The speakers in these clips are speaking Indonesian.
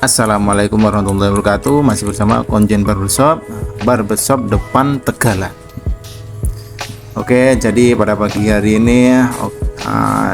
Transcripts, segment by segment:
Assalamualaikum warahmatullahi wabarakatuh. Masih bersama Konjen Barbershop depan Tegalan. Oke, jadi pada pagi hari ini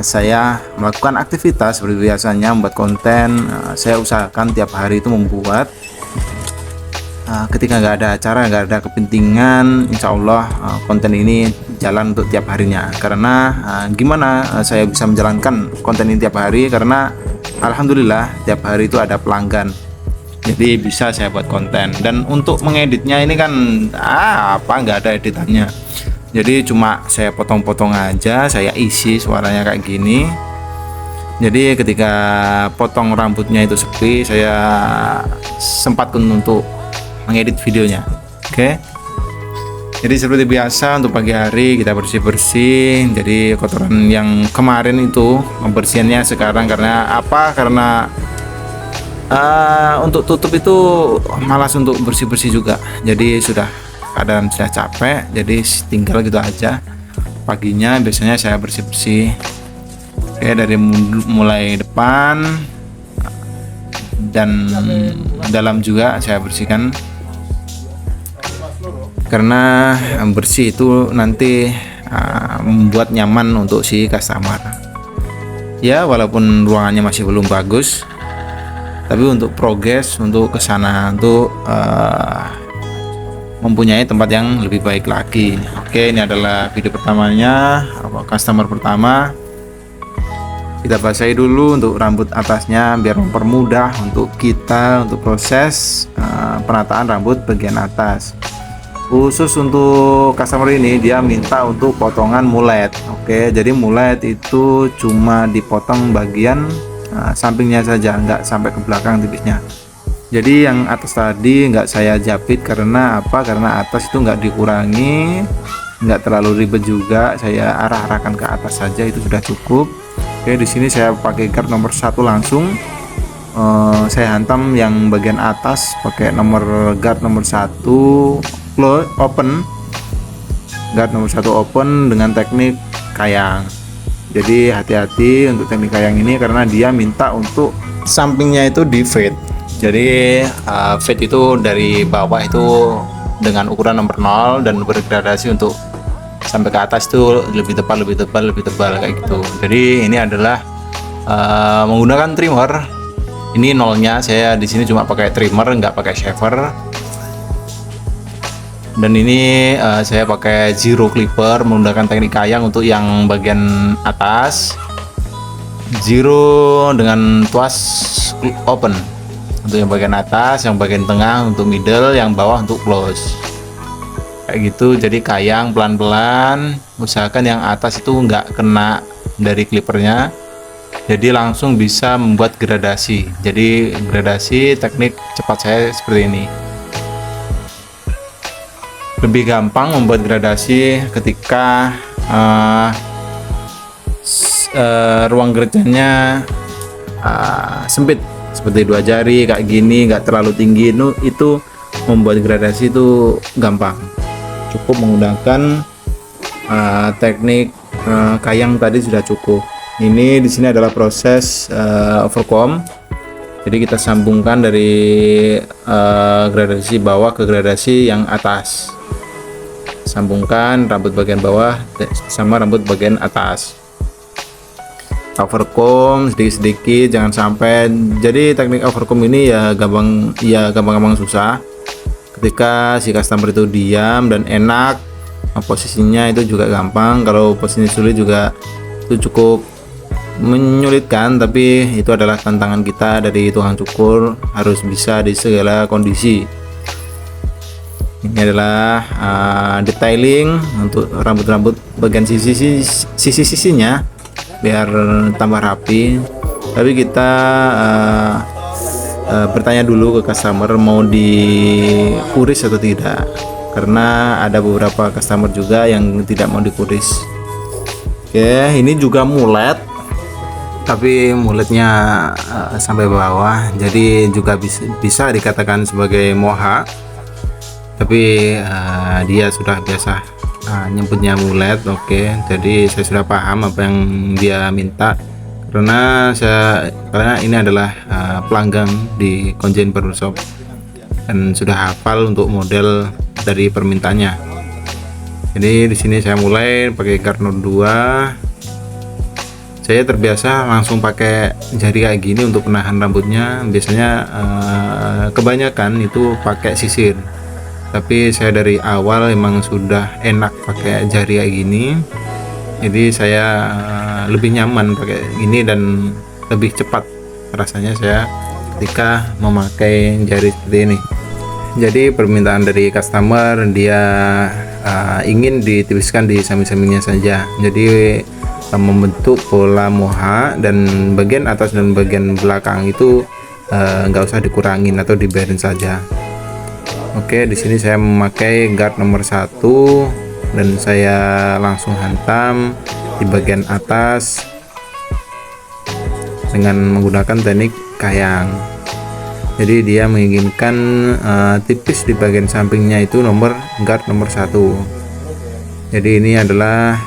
saya melakukan aktivitas seperti biasanya, membuat konten. Saya usahakan tiap hari itu membuat. Ketika nggak ada acara, nggak ada kepentingan, insya Allah konten ini jalan untuk tiap harinya. Karena gimana saya bisa menjalankan konten ini tiap hari? Karena alhamdulillah tiap hari itu ada pelanggan, jadi bisa saya buat konten. Dan untuk mengeditnya ini kan nggak ada editannya, jadi cuma saya potong-potong aja, saya isi suaranya kayak gini. Jadi ketika potong rambutnya itu sepi, saya sempatkan untuk mengedit videonya. Oke. Jadi seperti biasa untuk pagi hari kita bersih-bersih. Jadi kotoran yang kemarin itu membersihkannya sekarang karena apa? Karena untuk tutup itu malas untuk bersih-bersih juga. Jadi sudah keadaan sudah capek, jadi tinggal gitu aja. Paginya biasanya saya bersih-bersih. Oke, dari mulai depan dan dalam juga saya bersihkan. Karena bersih itu nanti membuat nyaman untuk si customer. Ya, walaupun ruangannya masih belum bagus, tapi untuk progres, untuk kesana, untuk mempunyai tempat yang lebih baik lagi. Oke, ini adalah video pertamanya, customer pertama. Kita basahi dulu untuk rambut atasnya biar mempermudah untuk kita untuk proses penataan rambut bagian atas. Khusus untuk customer ini dia minta untuk potongan mulet. Oke, jadi mulet itu cuma dipotong bagian sampingnya saja, nggak sampai ke belakang tipisnya. Jadi yang atas tadi nggak saya japit karena apa? Karena atas itu nggak dikurangi, nggak terlalu ribet juga. Saya arah-arahkan ke atas saja, itu sudah cukup. Oke, di sini saya pakai guard nomor 1 langsung. Saya hantam yang bagian atas pakai nomor guard nomor 1 open, guard nomor 1 open dengan teknik kayang. Jadi hati-hati untuk teknik kayang ini karena dia minta untuk sampingnya itu di fade. Jadi fade itu dari bawah itu dengan ukuran nomor 0 dan bergradasi untuk sampai ke atas itu lebih tebal kayak gitu. Jadi ini adalah menggunakan trimmer. Ini nolnya, saya di sini cuma pakai trimmer, nggak pakai shaver. Dan ini saya pakai zero clipper menggunakan teknik kayang untuk yang bagian atas, zero dengan tuas open untuk yang bagian atas, yang bagian tengah untuk middle, yang bawah untuk close kayak gitu. Jadi kayang pelan-pelan, usahakan yang atas itu nggak kena dari clippernya, jadi langsung bisa membuat gradasi. Jadi gradasi teknik cepat saya seperti ini. Lebih gampang membuat gradasi ketika ruang kerjanya sempit seperti 2 jari kayak gini, nggak terlalu tinggi. Itu membuat gradasi itu gampang, cukup menggunakan teknik kayang tadi sudah cukup. Ini di sini adalah proses overcomb. Jadi kita sambungkan dari gradasi bawah ke gradasi yang atas. Sambungkan rambut bagian bawah sama rambut bagian atas. Overcomb sedikit-sedikit, jangan sampai. Jadi teknik overcomb ini ya gampang susah. Ketika si customer itu diam dan enak, posisinya itu juga gampang. Kalau posisi sulit juga itu cukup menyulitkan, tapi itu adalah tantangan kita dari tukang cukur, harus bisa di segala kondisi. Ini adalah detailing untuk rambut-rambut bagian sisi-sisinya biar tambah rapi. Tapi kita bertanya dulu ke customer mau dikuris atau tidak, karena ada beberapa customer juga yang tidak mau dikuris. Oke, ini juga mulet, tapi muletnya sampai bawah, jadi juga bisa dikatakan sebagai moha. Tapi dia sudah biasa nyebutnya mulet. Oke, jadi saya sudah paham apa yang dia minta. karena ini adalah pelanggan di Konjen Barbershop dan sudah hafal untuk model dari permintaannya. Jadi di sini saya mulai pakai guard 02. Saya terbiasa langsung pakai jari kayak gini untuk menahan rambutnya. Biasanya kebanyakan itu pakai sisir, tapi saya dari awal emang sudah enak pakai jari kayak gini. Jadi saya lebih nyaman pakai ini dan lebih cepat rasanya saya ketika memakai jari seperti ini. Jadi permintaan dari customer, dia ingin ditipiskan di samping-sampingnya saja. Jadi membentuk pola moha, dan bagian atas dan bagian belakang itu nggak usah dikurangin atau dibiarin saja. Oke, di sini saya memakai guard nomor 1 dan saya langsung hantam di bagian atas dengan menggunakan teknik kayang. Jadi dia menginginkan tipis di bagian sampingnya itu guard nomor 1. Jadi ini adalah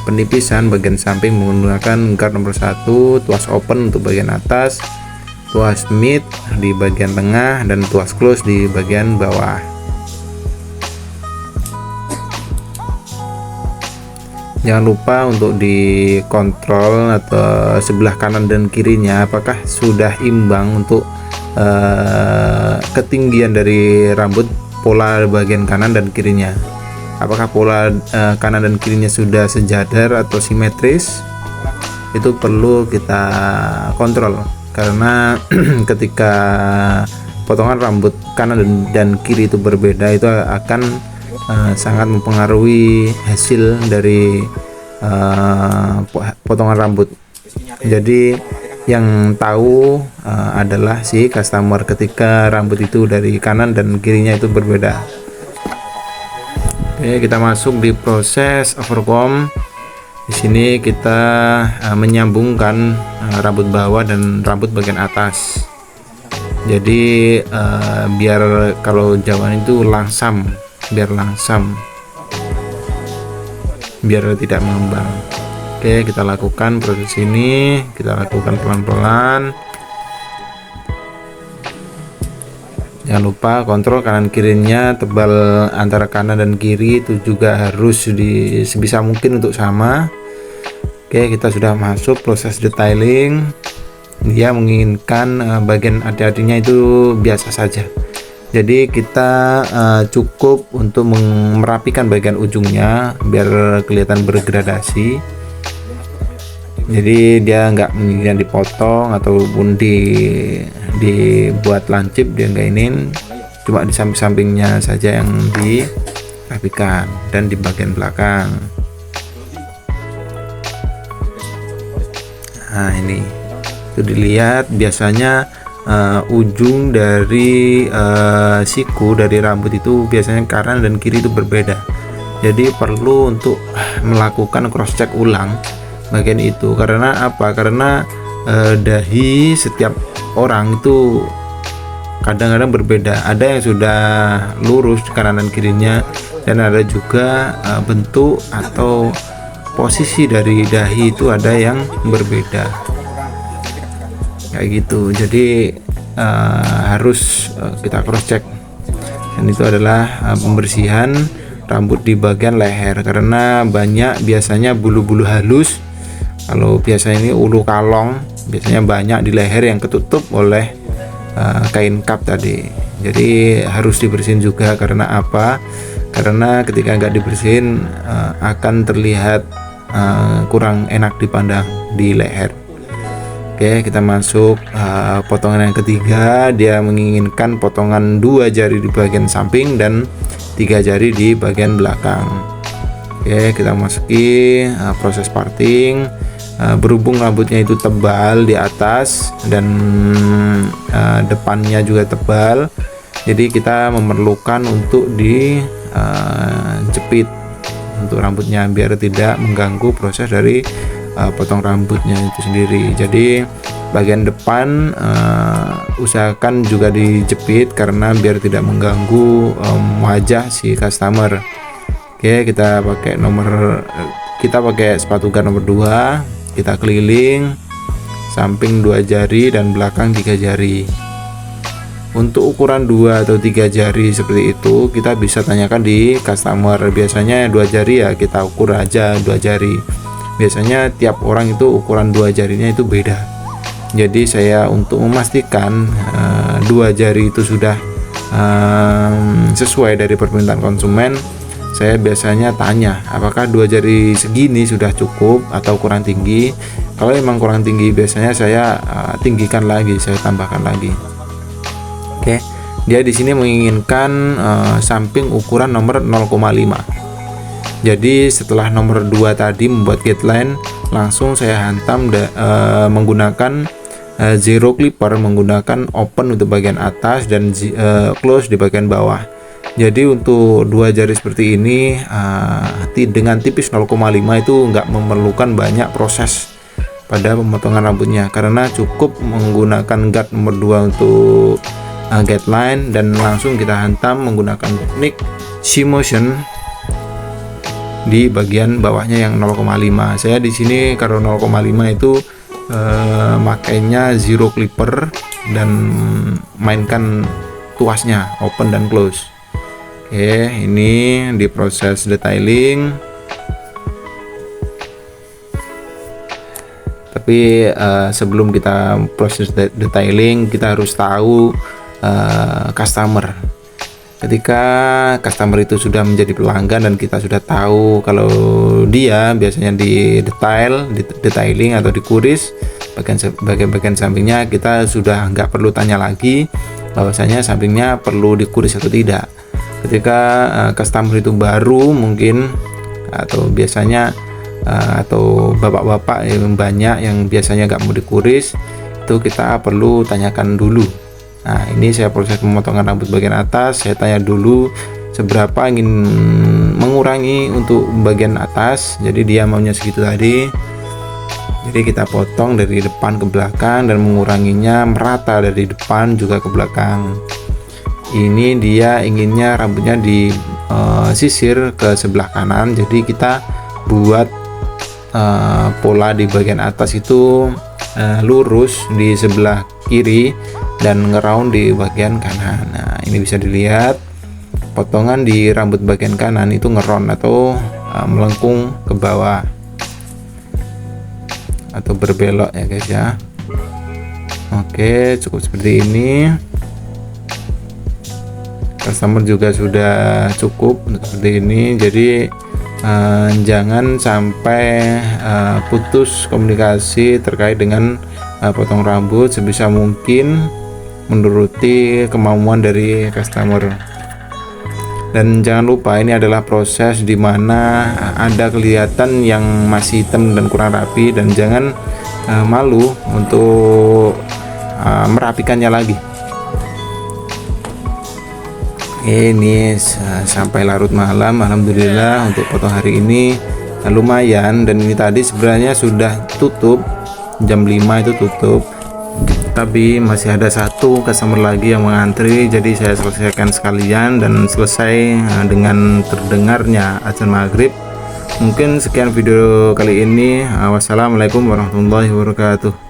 penipisan bagian samping menggunakan guard nomor 1, tuas open untuk bagian atas, tuas mid di bagian tengah, dan tuas close di bagian bawah. Jangan lupa untuk dikontrol atau sebelah kanan dan kirinya apakah sudah imbang untuk ketinggian dari rambut, pola bagian kanan dan kirinya. Apakah pola kanan dan kirinya sudah sejajar atau simetris, itu perlu kita kontrol, karena ketika potongan rambut kanan dan kiri itu berbeda, itu akan sangat mempengaruhi hasil dari potongan rambut. Jadi yang tahu adalah si customer ketika rambut itu dari kanan dan kirinya itu berbeda. Oke, kita masuk di proses overcomb. Di sini kita menyambungkan rambut bawah dan rambut bagian atas. Jadi biar kalau Jawa itu langsam, biar tidak mengembang. Oke, kita lakukan proses ini, kita lakukan pelan-pelan. Jangan lupa kontrol kanan kirinya, tebal antara kanan dan kiri itu juga harus sebisa mungkin untuk sama. Oke, kita sudah masuk proses detailing. Dia menginginkan bagian hati-hatinya itu biasa saja. Jadi kita cukup untuk merapikan bagian ujungnya biar kelihatan bergradasi. Jadi dia nggak menginginkan dipotong ataupun dibuat lancip, dia nggak ingin, cuma di samping-sampingnya saja yang dirapikan dan di bagian belakang. Nah ini itu dilihat, biasanya ujung dari siku dari rambut itu biasanya kanan dan kiri itu berbeda. Jadi perlu untuk melakukan cross check ulang bagian itu. Karena apa? Karena dahi setiap orang itu kadang-kadang berbeda. Ada yang sudah lurus kanan dan kirinya, dan ada juga bentuk atau posisi dari dahi itu ada yang berbeda kayak gitu. Jadi harus kita cross check, dan itu adalah pembersihan rambut di bagian leher, karena banyak biasanya bulu-bulu halus. Kalau biasanya ini ulu kalong, biasanya banyak di leher yang ketutup oleh kain kap tadi. Jadi harus dibersihin juga. Karena apa? Karena ketika nggak dibersihin akan terlihat kurang enak dipandang di leher. Oke, kita masuk potongan yang ketiga. Dia menginginkan potongan 2 jari di bagian samping dan 3 jari di bagian belakang. Oke, kita masuki proses parting. Berhubung rambutnya itu tebal di atas dan depannya juga tebal, jadi kita memerlukan untuk dijepit untuk rambutnya biar tidak mengganggu proses dari potong rambutnya itu sendiri. Jadi bagian depan usahakan juga dijepit karena biar tidak mengganggu wajah si customer. Oke, kita pakai sepatu guard nomor 2, kita keliling samping 2 jari dan belakang 3 jari. Untuk ukuran 2 atau 3 jari seperti itu kita bisa tanyakan di customer. Biasanya 2 jari ya kita ukur aja 2 jari. Biasanya tiap orang itu ukuran 2 jarinya itu beda. Jadi saya untuk memastikan 2 jari itu sudah sesuai dari permintaan konsumen, saya biasanya tanya apakah 2 jari segini sudah cukup atau kurang tinggi. Kalau memang kurang tinggi biasanya saya tinggikan lagi, saya tambahkan lagi. Oke, dia di sini menginginkan samping ukuran nomor 0,5. Jadi setelah nomor 2 tadi membuat guideline, langsung saya hantam menggunakan zero clipper, menggunakan open untuk bagian atas dan close di bagian bawah. Jadi untuk 2 jari seperti ini dengan tipis 0,5 itu nggak memerlukan banyak proses pada pemotongan rambutnya, karena cukup menggunakan guard nomor 2 untuk guideline dan langsung kita hantam menggunakan teknik C-motion di bagian bawahnya yang 0,5. Saya di sini kalau 0,5 itu makainya zero clipper dan mainkan tuasnya open dan close. Oke, ini diproses detailing. Tapi sebelum kita proses detailing kita harus tahu customer. Ketika customer itu sudah menjadi pelanggan dan kita sudah tahu kalau dia biasanya di detailing atau dikuris bagian sampingnya, kita sudah nggak perlu tanya lagi bahwasanya sampingnya perlu dikuris atau tidak. Ketika customer itu baru mungkin atau biasanya atau bapak-bapak yang banyak yang biasanya nggak mau dikuris, itu kita perlu tanyakan dulu. Nah, ini saya proses pemotongan rambut bagian atas. Saya tanya dulu seberapa ingin mengurangi untuk bagian atas. Jadi dia maunya segitu tadi. Jadi kita potong dari depan ke belakang dan menguranginya merata dari depan juga ke belakang. Ini dia inginnya rambutnya disisir ke sebelah kanan. Jadi kita buat pola di bagian atas itu lurus di sebelah kiri dan ngeround di bagian kanan. Nah, ini bisa dilihat potongan di rambut bagian kanan itu ngeround atau melengkung ke bawah atau berbelok ya guys ya. Oke, cukup seperti ini. Customer juga sudah cukup seperti ini. Jadi jangan sampai putus komunikasi terkait dengan potong rambut. Sebisa mungkin menuruti kemauan dari customer. Dan jangan lupa ini adalah proses dimana ada kelihatan yang masih hitam dan kurang rapi, dan jangan malu untuk merapikannya lagi. Ini sampai larut malam, alhamdulillah untuk potong hari ini lumayan. Dan ini tadi sebenarnya sudah tutup jam 5 itu tutup, tapi masih ada satu customer lagi yang mengantri, jadi saya selesaikan sekalian dan selesai dengan terdengarnya azan maghrib. Mungkin sekian video kali ini. Wassalamualaikum warahmatullahi wabarakatuh.